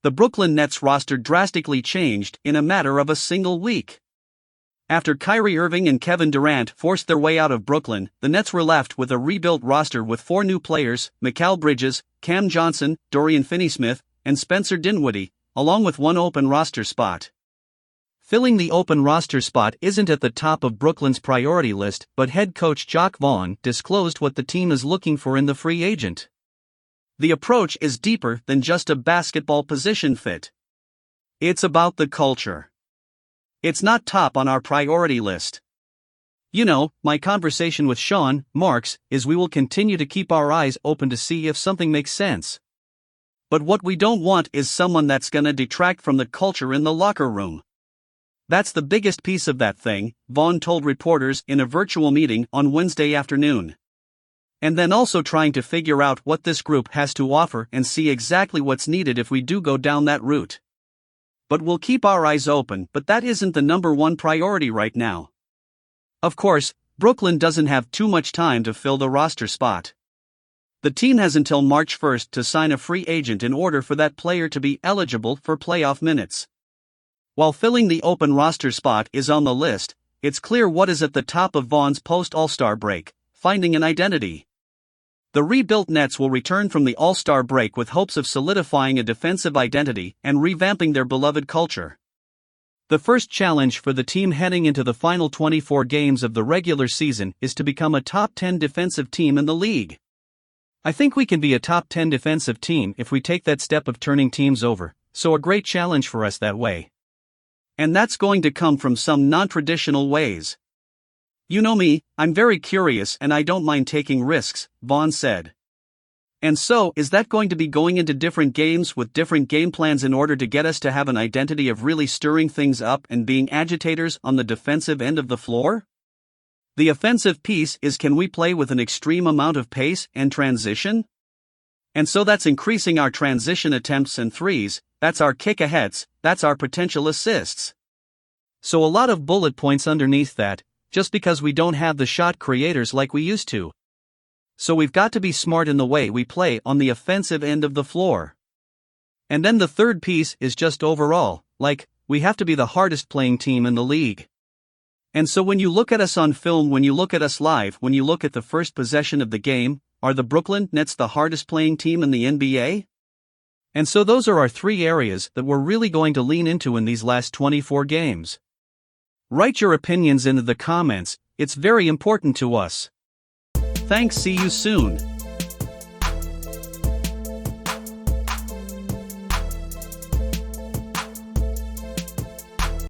The Brooklyn Nets roster drastically changed in a matter of a single week. After Kyrie Irving and Kevin Durant forced their way out of Brooklyn, the Nets were left with a rebuilt roster with 4 new players: Mikal Bridges, Cam Johnson, Dorian Finney-Smith, and Spencer Dinwiddie, along with 1 open roster spot. Filling the open roster spot isn't at the top of Brooklyn's priority list, but head coach Jacque Vaughn disclosed what the team is looking for in the free agent. The approach is deeper than just a basketball position fit. It's about the culture. It's not top on our priority list. You know, my conversation with Sean Marks is we will continue to keep our eyes open to see if something makes sense. But what we don't want is someone that's gonna detract from the culture in the locker room. That's the biggest piece of that thing, Vaughn told reporters in a virtual meeting on Wednesday afternoon. And then also trying to figure out what this group has to offer and see exactly what's needed if we do go down that route. But we'll keep our eyes open, but that isn't the number one priority right now. Of course, Brooklyn doesn't have too much time to fill the roster spot. The team has until March 1st to sign a free agent in order for that player to be eligible for playoff minutes. While filling the open roster spot is on the list, it's clear what is at the top of Vaughn's post-All-Star break: finding an identity. The rebuilt Nets will return from the All-Star break with hopes of solidifying a defensive identity and revamping their beloved culture. The first challenge for the team heading into the final 24 games of the regular season is to become a top 10 defensive team in the league. I think we can be a top 10 defensive team if we take that step of turning teams over, so a great challenge for us that way. And that's going to come from some non-traditional ways. You know me, I'm very curious and I don't mind taking risks, Vaughn said. And so, is that going to be going into different games with different game plans in order to get us to have an identity of really stirring things up and being agitators on the defensive end of the floor? The offensive piece is, can we play with an extreme amount of pace and transition? And so that's increasing our transition attempts and threes, that's our kick-aheads, that's our potential assists. So a lot of bullet points underneath that, just because we don't have the shot creators like we used to. So we've got to be smart in the way we play on the offensive end of the floor. And then the third piece is just overall, we have to be the hardest playing team in the league. And so when you look at us on film, when you look at us live, when you look at the first possession of the game, are the Brooklyn Nets the hardest playing team in the NBA? And so those are our 3 areas that we're really going to lean into in these last 24 games. Write your opinions into the comments, it's very important to us. Thanks, see you soon.